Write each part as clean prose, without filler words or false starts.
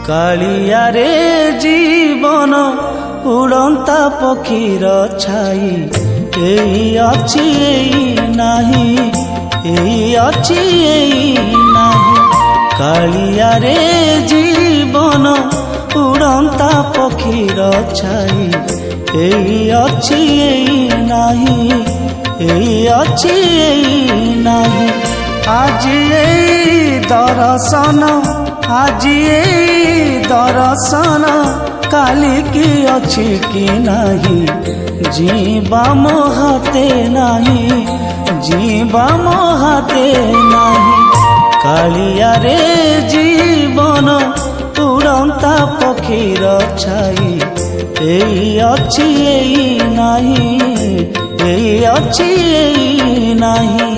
कालियारे जीवन उड़ंता पक्षीर छाई एई अछि एई नाही एई अछि एई नाही कालियारे जीवन उड़ंता पक्षीर छाई एई अछि एई नाही एई अछि एई नाही आज एई दर्शन आज एई दर्शन काली की अछि कि नाही जीवा मो हाथे नाही जीवा मो हाथे नाही कालियारे जीवन उड़ंता पक्षीर छाई एई अछि एई नाही एई अछि एई नाही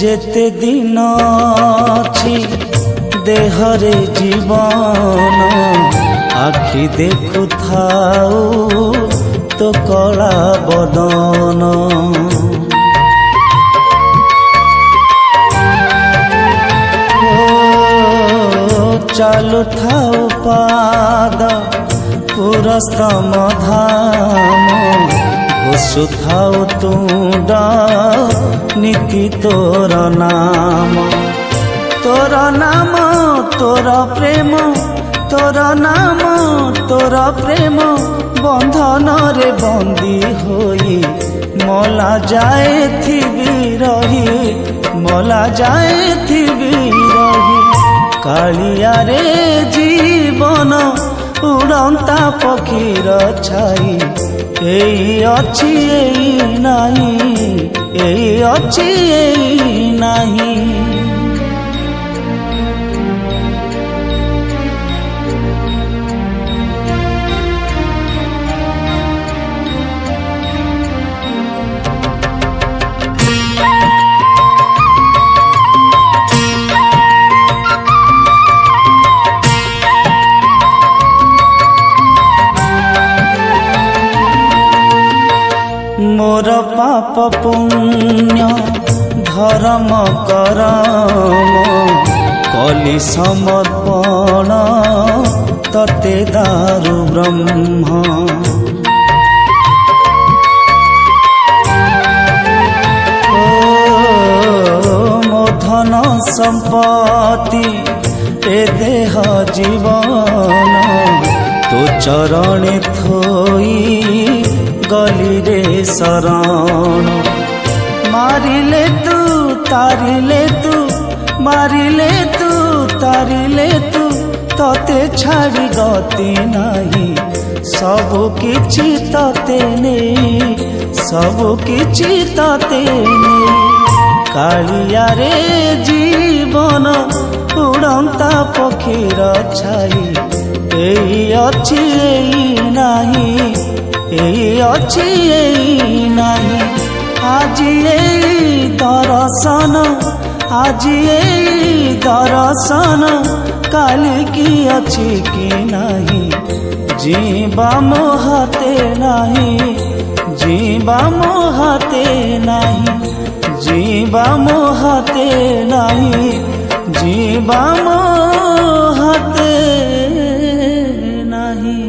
जेते दिन अछि देहरे जीवन आखि देखु थाऊ तो कला बदन चालू थाऊ पाद पुरस्तम धाम घुसुथाऊ तुंड नीति तोर नाम तोर नाम तोर प्रेम तोर नाम तोर प्रेम बंधन रे बंदी होई मला जाए थिबी रही मला जाए थिबी रही कालियारे जीवन उड़ंता पक्षीर छाई एई अछि एई नाही एई अछि एई नाही मोर पाप पुण्य धर्म करम कली समर्पण तते दारु ब्रह्म मो धन संपत्ति ए देह जीवन तो चरणे थोई गली रे शरण मारिले तू तारिले तू मारिले तू तारिले तू तते छाड़ी गति नाही सब किछि तते नहीं सब किछि तते नहीं कालियारे जीवन उड़ंता पक्षीर छाई एई अछि एई नाही एई अछि एई नाही आज एई दर्शन आज एई दर्शन काली की अछि कि नाही जीवा मो हाथे नाही जीवा मो हाथे नाही जीवा मो हाथे नाही जीवा मो हाथे नाही।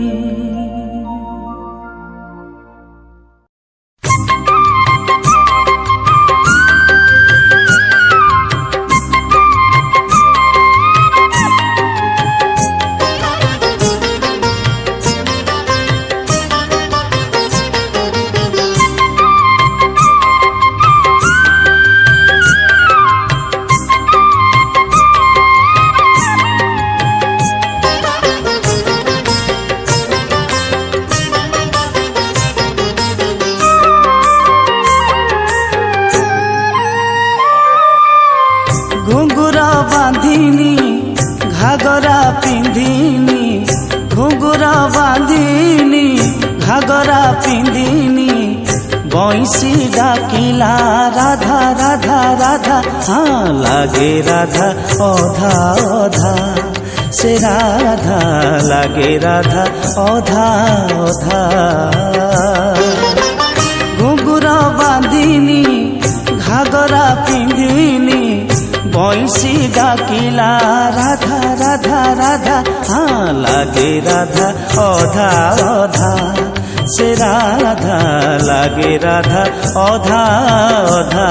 घुंगुरा बांधिनी घागरा पिंधिनी घुंगुरा बांधिनी घागरा पिंधिनी বংশী ডাকিলা রাধা রাধা রাধা, লাগে রাধা অধা অধা, সে রাধা লাগে রাধা অধা অধা। ঘুঙুর বাঁধিনি ঘাগরা পিঁধিনি, বংশী ডাকিলা রাধা রাধা রাধা, লাগে রাধা অধা অধা, সে রাধা লাগে রাধা অধা অধা।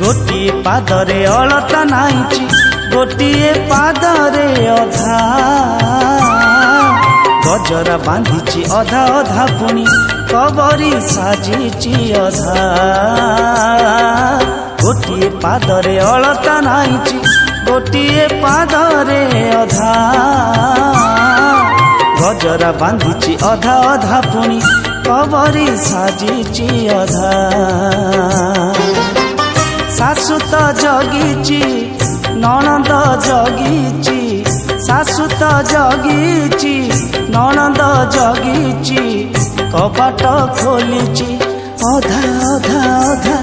ଗୋଟିଏ ପାଦରେ ଅଳତା ନାଇଛି, ଗୋଟିଏ ପାଦରେ ଅଧା, ଗଜରା ବାନ୍ଧିଛି ଅଧା ଅଧା, ପୁଣି କବରୀ ସାଜିଛି ଅଧା। ଗୋଟିଏ ପାଦରେ ଅଳତା ନାଇଛି, ଗୋଟିଏ ପାଦରେ ଅଧା, ଗଜରା ବାନ୍ଧିଛି ଅଧା ଅଧା, ପୁଣି କବରୀ ସାଜିଛି ଅଧା। ଶାଶୁ ତ ଜଗିଛି ନଣନ୍ଦ ଜଗିଛି, ଶାଶୁ ତ ଜଗିଛି ନଣନ୍ଦ ଜଗିଛି, କବାଟ ଖୋଲିଛି ଅଧା ଅଧା ଅଧା,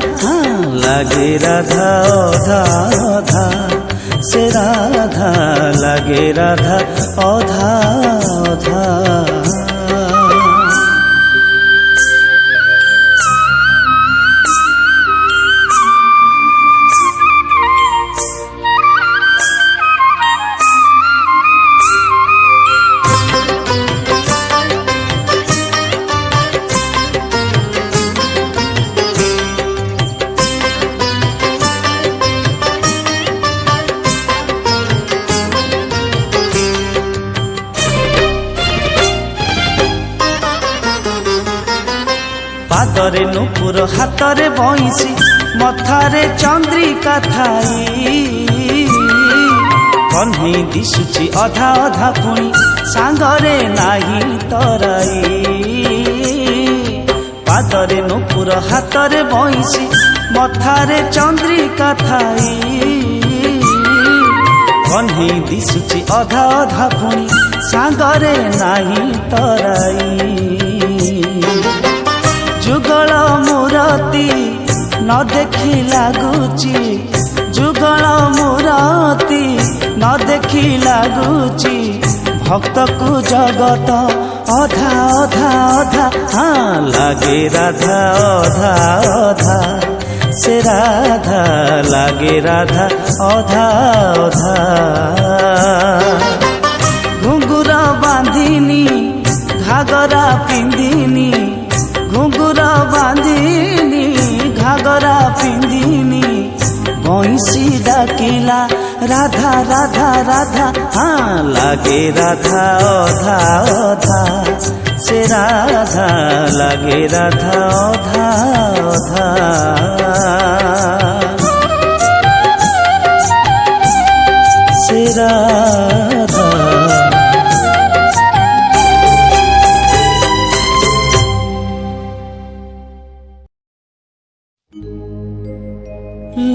লাগে রাধা অধা অধা, সে রাধা লাগে রাধা অধা অধা। ପାଦରେ ନୂପୁର ହାତରେ ବଇଁଶୀ, ମଥାରେ ଚନ୍ଦ୍ରିକା ଥାଇ, କହ୍ନେଇ ଦିଶୁଛି ଅଧା ଅଧା, ପୁଣି ସାଙ୍ଗରେ ନାହିଁ ତରାଇ। ପାଦରେ ନୂପୁର ହାତରେ ବଇଁଶୀ, ମଥାରେ ଚନ୍ଦ୍ରିକା ଥାଇ, କହ୍ନେଇ ଦିଶୁଛି ଅଧା ଅଧା, ପୁଣି ସାଙ୍ଗରେ ନାହିଁ ତରାଇ। ଯୁଗଳ ମୂରତି ନ ଦେଖି ଲାଗୁଛି, ଯୁଗଳ ମୂରତି ନ ଦେଖି ଲାଗୁଛି, ଭକ୍ତକୁ ଜଗତ ଅଧା ଅଧା ଅଧା, লাগে রাধা অধা অধা, সে রাধা লাগে রাধা অধা অধা। ঘুঙুর বাঁধিনি ঘাগরা পিঁধিনি, ঘুঙুর বাঁধিনি ঘাগরা পিঁধিনি, বংশী ডাকিলা রাধা রাধা রাধা, লাগে রাধা অধা অধা, সে রাধা লাগে রাধা অধা অধা। সে রাধা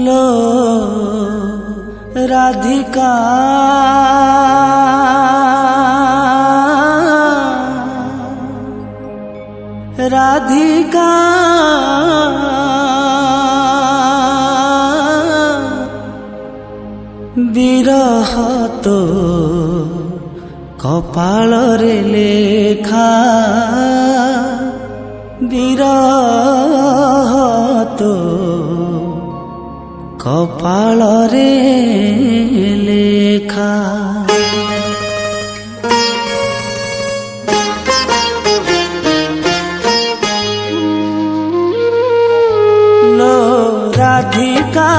लो राधिका राधिका, বিরহ তো কপাଳରେ লেখা, বিরহ তো কপাଳରେ লেখা। লো রাধিকা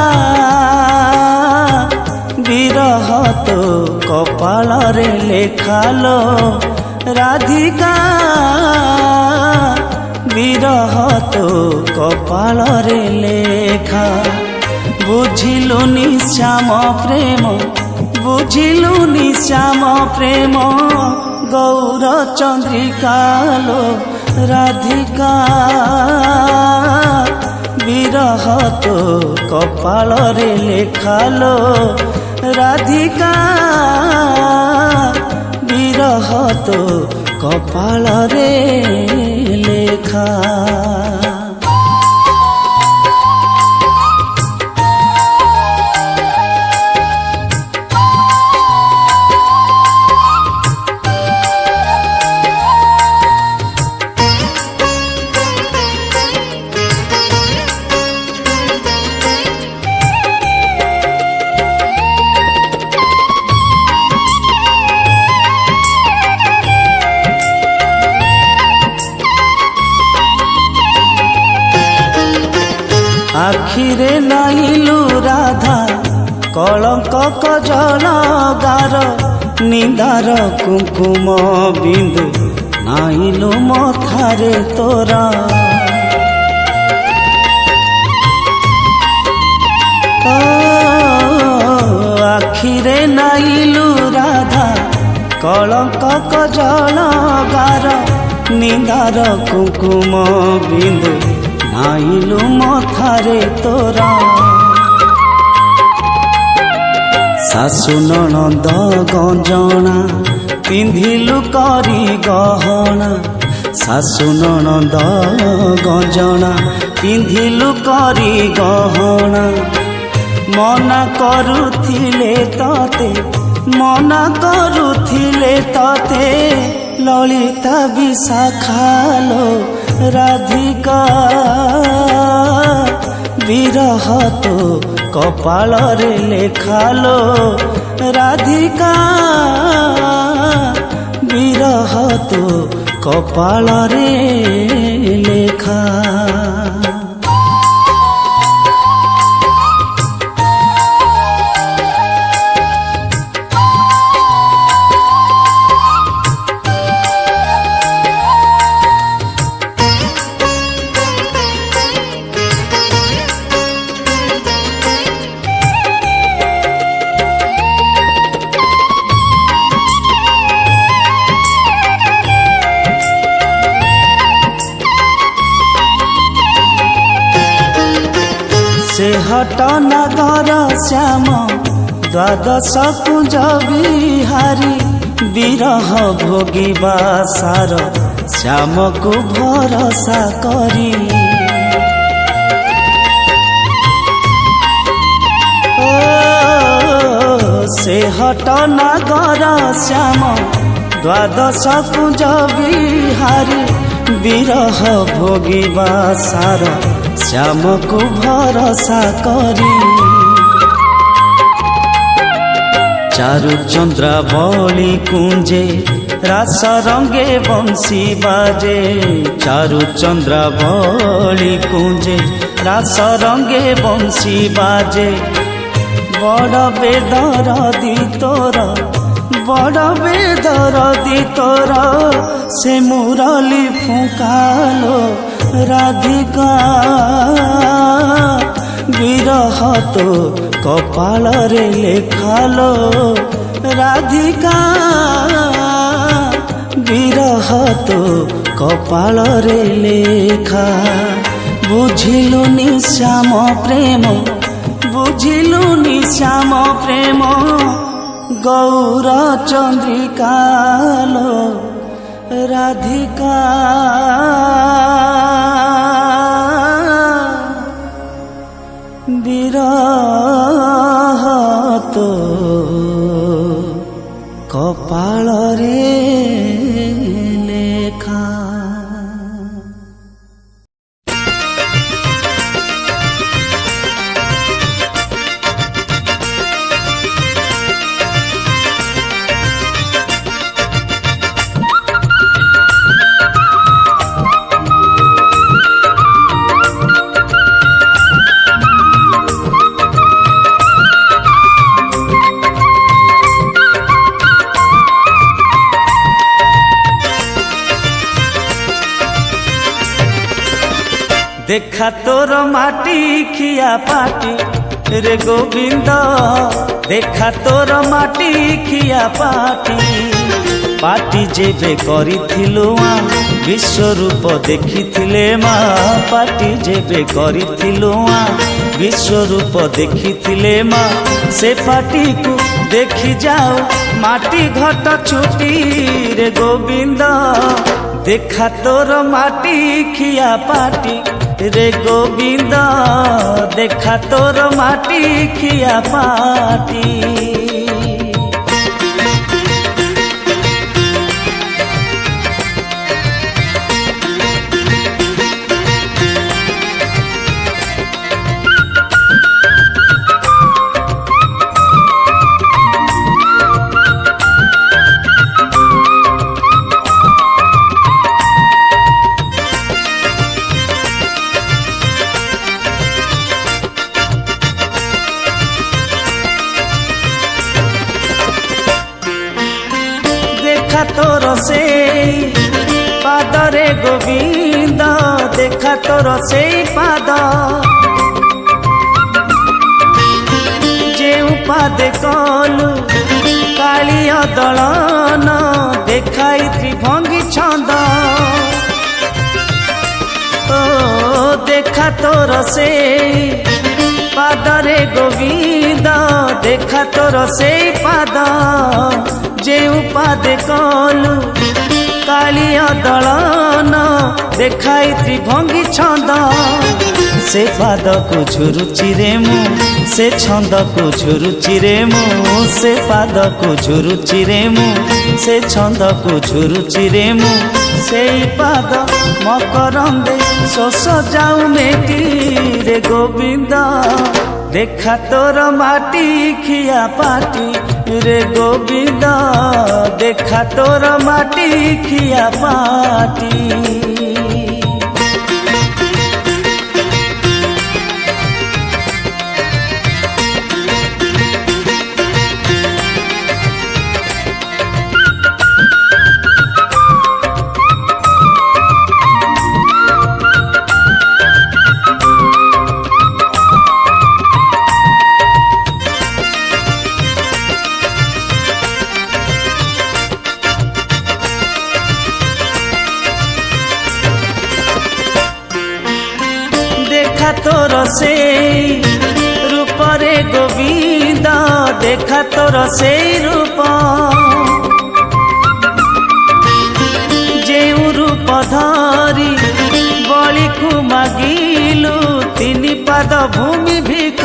বিরহ তো কপাଳରେ লেখা, লো ରାଧିକା ବିରହ ତୋ କପାଳରେ ଲେଖା। ବୁଝିଲୁନି ଶ୍ୟାମ ପ୍ରେମ, ବୁଝିଲୁନି ଶ୍ୟାମ ପ୍ରେମ, ଗୌର ଚନ୍ଦ୍ରିକାଲୋ ରାଧିକା ବିରହ ତୋ କପାଳରେ ଲେଖାଲୋ ରାଧିକା ବିରହ ତୋ କପାଳରେ ଲେଖା। ଆଖିରେ ନାଇଲୁ ରାଧା କଳଙ୍କ କଜଳ ଗାର, ନିଦାର କୁଙ୍କୁମ ବିନ୍ଦୁ ନାଇଲୁ ମଥାରେ ତୋରା। ଆଖିରେ ନାଇଲୁ ରାଧା କଳଙ୍କ କଜଳ ଗାର, ନିଦାର କୁଙ୍କୁମ ବିନ୍ଦୁ ନାଇଲୁ ମଥାରେ ତୋରା। ଶାଶୁ ନଣନ୍ଦ ଗଞ୍ଜଣା ପିନ୍ଧିଲୁ କରି ଗହଣା, ଶାଶୁ ନଣନ୍ଦ ଗଞ୍ଜଣା ପିନ୍ଧିଲୁ କରି ଗହଣା। ମନା କରୁଥିଲେ ତତେ, ମନା କରୁଥିଲେ ତତେ, ଲଳିତା ବିଶାଖାଲୋ ରାଧିକା ବିରହ ତୋ କପାଳରେ ଲେଖାଲୋ ରାଧିକା ବିରହ ତୋ କପାଳରେ ଲେଖା। ସେ ହଟ ନଗର ଶ୍ୟାମ ଦ୍ୱାଦଶ କୁଞ୍ଜ ବିହାରୀ, ବିରହ ଭୋଗିବା ସାର ଶ୍ୟାମକୁ ଭରସା କରି। ସେ ହଟ ନଗର ଶ୍ୟାମ ଦ୍ୱାଦଶ କୁଞ୍ଜ ବିହାରୀ, ବିରହ ଭୋଗିବା ସାର ଶ୍ୟାମକୁ ଭରସା କରି। ଚାରୁ ଚନ୍ଦ୍ରାବଳୀ କୁଞ୍ଜେ ରାସ ରଙ୍ଗେ ବଂଶୀ ବାଜେ, ଚାରୁ ଚନ୍ଦ୍ରାବଳୀ କୁଞ୍ଜେ ରାସ ରଙ୍ଗେ ବଂଶୀ ବାଜେ। ବଡ଼ ବେଦରଦି ତୋର, ବଡ଼ ବେଦରଦି ତୋର, ସେ ମୁରଲି ଫୁଙ୍କାଲୋ ରାଧିକା ବିରହ ତୋ କପାଳରେ ଲେଖାଲୋ ରାଧିକା ବିରହ ତୋ କପାଳରେ ଲେଖା। ବୁଝିଲୁନି ଶ୍ୟାମ ପ୍ରେମ, ବୁଝିଲୁନି ଶ୍ୟାମ ପ୍ରେମ, ଗୌର ଚନ୍ଦ୍ରିକାଲୋ ରାଧିକା ବିରହ ତୋ କପାଳରେ ଲେଖା। देखा तोर माटी खिया पाटी रे गोविंद देखा तोर माटी खिया पाटी पाटी जेबे करिथिलु माँ विश्वरूप देखिथिले माँ पाटी जेबे करिथिलु माँ विश्वरूप देखिथिले माँ से पाटी को देखी जाओ माटी घट छुटी रे गोविंद देखा तोर माटी खिया पाटी रे गोविंद देखा तोर माटी खिया पाटी। देखा तोर से पादरे गोविंद देखा तोर से पाद जे पादे कलु कालिय दलन देखाई त्रिभंगी छंद ओ देखा तोर से पादरे गोविंद देखा तोर से पाद जे पादे कलु कालिय दलन देखाई त्रिभंगी छंद से पाद को झुरुचि रे मु से छंद को झुरुचि रे मु से पाद को झुरुचि रे मु से छंद को झुरुचि रे मु से पाद मकरंदे शोष जाऊ मेटी रे गोविंद देखा तोर माटी खिया पाटी रे गोविंद देखा तोर माटी खिया पाटी। देखा तोर से रूप रे गोविंद देखा तोर से रूप जे रूप धरी बलि को मागिलु तीन पाद भूमि भिक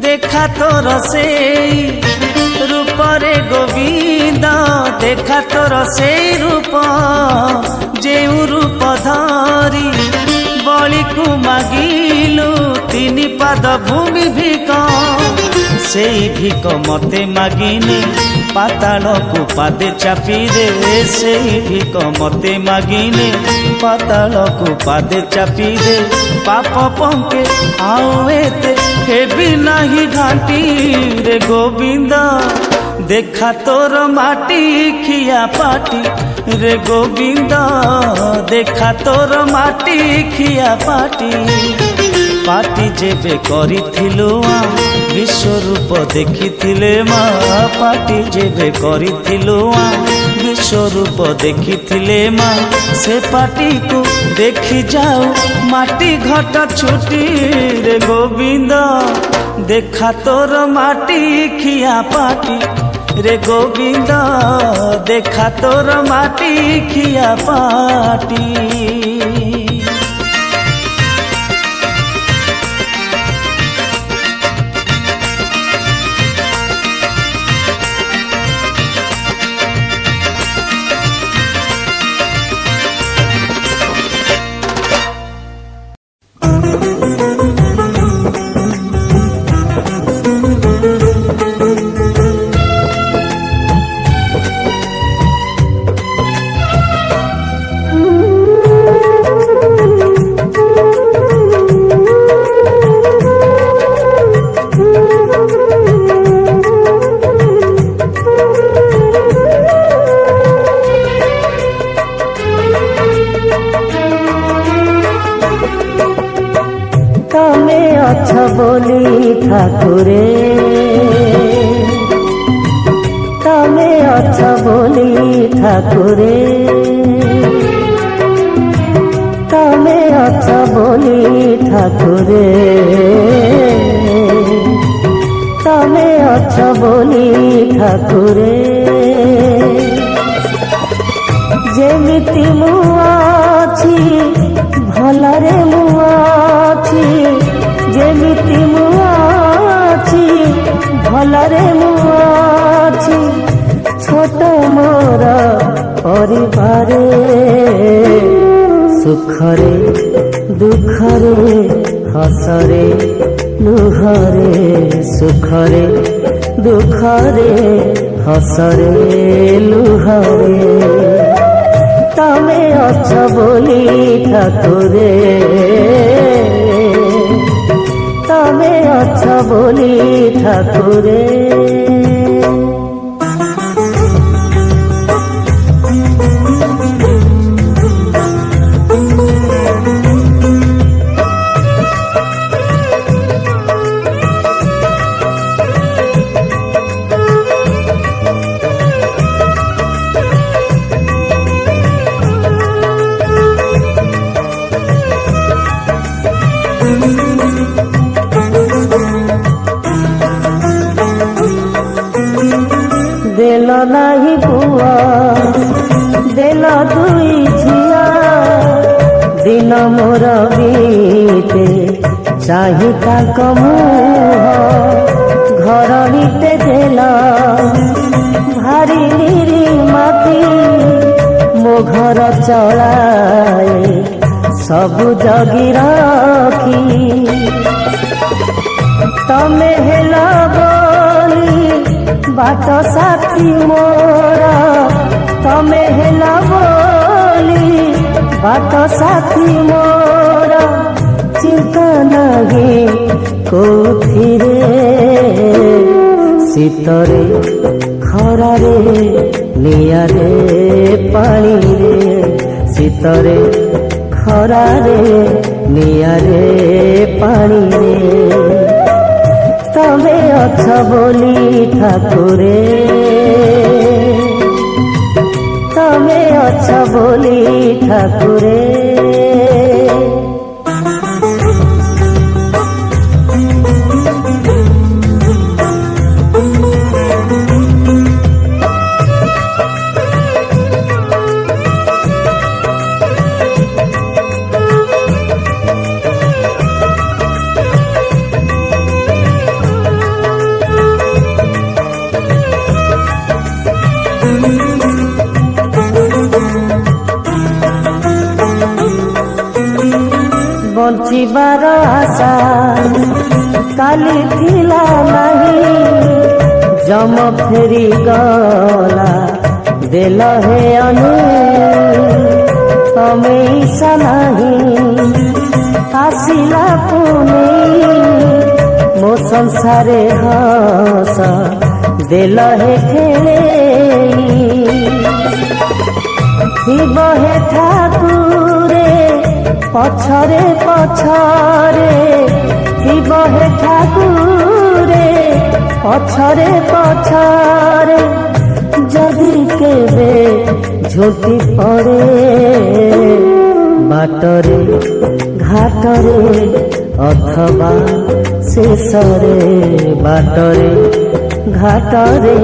देखा तोर से रूप रे गोविंद देखा तोर से रूप जे रूप धरी बलि को मागिलु तीन पाद भूमि भिक से भिक मते मागिने पाताल को पादे चापी दे से भिक मते मागिने पाताल को पादे चापी दे पाप पंके आउ एते हेबी नाही घाटी रे गोविंद देखा तोर माटी खिया पाटी रे गोविंद देखा तोर माटी खिया पाटी पाटी जेबे करिथिलु माँ विश्वरूप देखिथिले माँ पाटी जेबे करिथिलु माँ विश्वरूप देखिथिले माँ से पाटी को देखी जाओ माटी घट छुटी रे गोविंद देखा तोर माटी खिया पाटी रे गोविंद देखा तोर माटी खिया पाटी। ଅଛ ବୋଲି ଠାକୁରେ ତମେ ଅଛ ବୋଲି ଠାକୁରେ ତମେ ଅଛ ବୋଲି ଠାକୁରେ ଯେମିତି ମୁଁ ଅଛି ଭଲରେ ମୁଁ ଅଛି ଯେମିତି ମୁଁ ଅଛି ଭଲରେ ମୁଁ ଅଛି ଛୋଟ ମୋର ପରିବାରେ ସୁଖରେ ଦୁଃଖରେ ହସରେ ଲୁହରେ ସୁଖରେ ଦୁଃଖରେ ହସରେ ଲୁହରେ ତମେ ଅଛ ବୋଲି ଠାକୁରେ ତମେ ଅଛ ବୋଲି ଠାକୁରେ ଦେଲ ନାହିଁ ପୁଅ ଦେଲ ଦୁଇ ଝିଅ ଦିନ ମୋର ବିତେ ଚାହିଁ ତାଙ୍କ ମୁହଁ ଘରଣୀଟେ ଦେଲ ଭାରି ନିରିମାତି ମୋ ଘର ଚଳାଏ ସବୁ ଜଗି ରଖି ତମେ ହେଲ ବୋଲି बाट साथी मोर तमे हेला बोली बाट साथी मोर चिंता नहीं कोथिरे शीतरे खरारे नियारे पानी रे शीतरे खरारे नियारे पानी रे तमे अछ बोली ठाकुरे तमे अछ बोली ठाकुरे बंचिबार आशा काली थिला नहीं जम फेरी गला देल हे अनु तमे ईशा नहीं आसिला पुने मो संसारे हस देल हे खेले शिव हे ठाकुरे पछरे पछरे शिव हे ठाकुरे पछरे पछरे जदि केबे झोटी पड़े बाटरे घाटरे अथवा शेषरे बाटरे घाटरे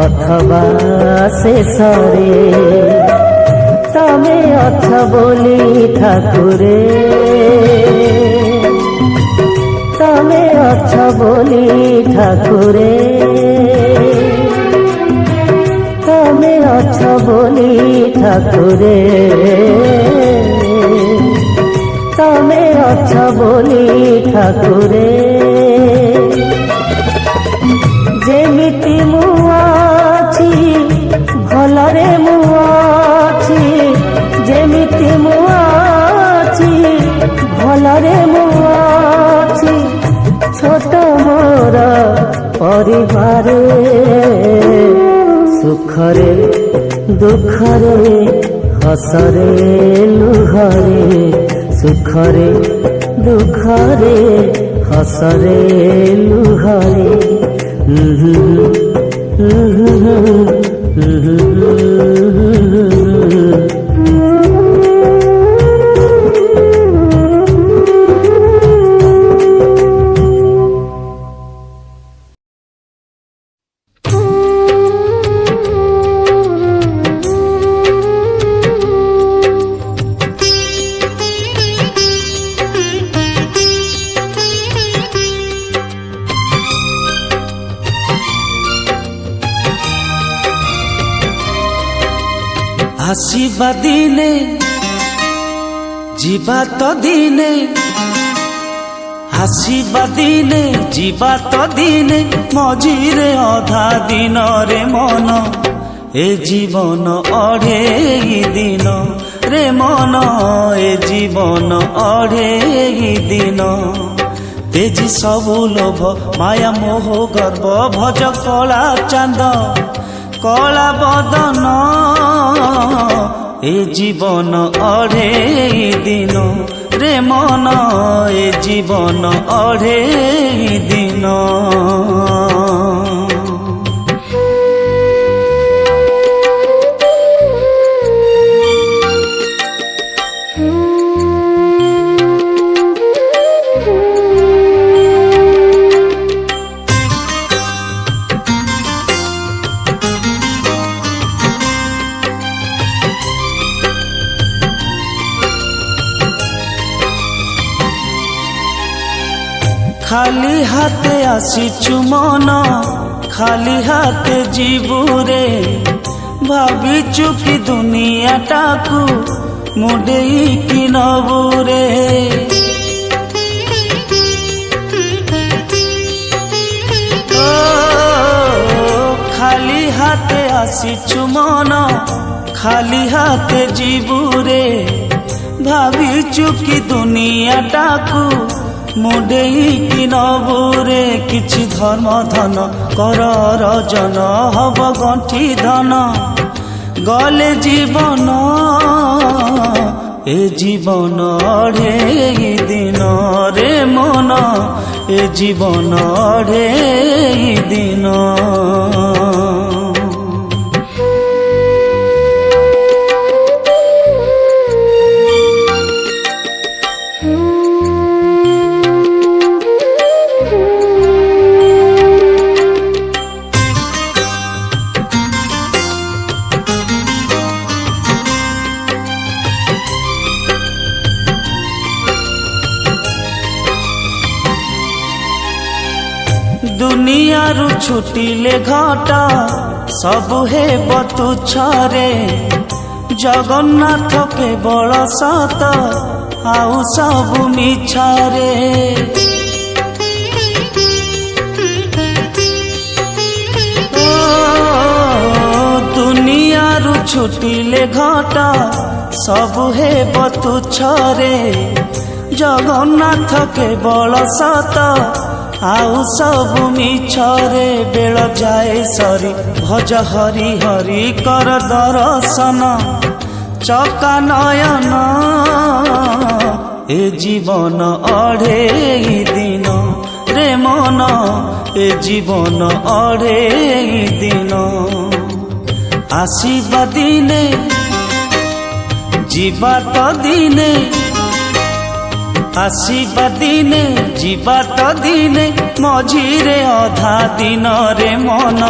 अथवा शेषरे तमे अछ बोली ठाकुरे तमे अछ बोली ठाकुरे तमे अछ बोली ठाकुरे तमे अछ बोली ठाकुरे जेमिति मु अछि भलरे मु अछि जेमिति मु अछि भलरे मु अछि छोट मोर परिवार सुखरे दुखरे हसरे लुहरे सुखरे दुखरे हसरे लुहरे ଆସିବା ଦିନେ ଯିବା ତ ଦିନେ, ଆସିବା ଦିନେ ଯିବା ତ ଦିନେ, ମଝିରେ ଅଧା ଦିନରେ ମନ ଏ ଜୀବନ ଅଢ଼େଇ ଦିନ ରେ ମନ ଏ ଜୀବନ ଅଢ଼େଇ ଦିନ। ତେଜି ସବୁ ଲୋଭ ମାୟା ମୋହ ଗର୍ବ ଭଜ କଳା ଚାନ୍ଦ কলা বদন এ জীবন অঢ়েই দিন রে মন এ জীবন অঢ়েই দিন। খালি হাতে আসিছু মন খালি হাতে জীবুরে, ভাবিছু কি দুনিয়াটাকু মুডেই কি নবুরে। খালি হাতে আসিছু মন খালি হাতে জীবুরে, ভাবিছু কি দুনিয়াটাকু মুডেই কি নবুরে। কিছু ধর্ম ধন কর রজন হব গণ্ঠি ধন, গলে জীবন এ জীবন অঢ়েই দিন রে মন এ জীবন অঢ়েই দিন। দুনিয়ারু ছুটিলে ঘটা সবু হেব তুচ্ছরে, জগন্নাথ কেবল সত আউ সবু মিছরে। দুনিয়ারু ছুটিলে ঘটা সবু হেব তুচ্ছরে, জগন্নাথ কেবল সত আউ সবু মিছরে। বেল যায় সরি ভজ হরি হরি কর দর্শন চকা নয়ন এ জীবন অঢ়েই দিন রে মন এ জীবন অঢ়েই দিন। আসিবা দিনে ଯିବା ତ ଦିନେ, ଆସିବା ଦିନେ ଯିବା ତ ଦିନେ, ମଝିରେ ଅଧା ଦିନରେ ମନ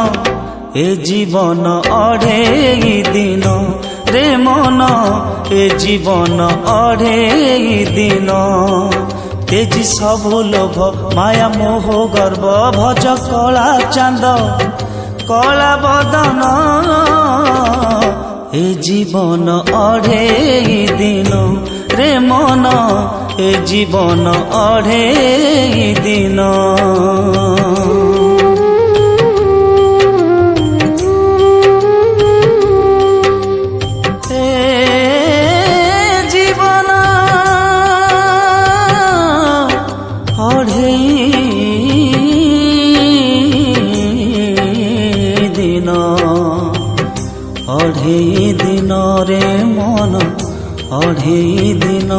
ଏ ଜୀବନ ଅଢ଼େଇ ଦିନ ରେ ମନ ଏ ଜୀବନ ଅଢ଼େଇ ଦିନ। ତେଜି ସବୁ ଲୋଭ ମାୟା ମୋହ ଗର୍ବ ଭଜ କଳା ଚାନ୍ଦ କଳା ବଦନ এ জীবন অঢ়েই দিন রে মন এ জীবন অঢ়েই দিন। এ জীবন অঢ়েই দিন অঢ়েই দিন রে মন অঢ়েই দিন।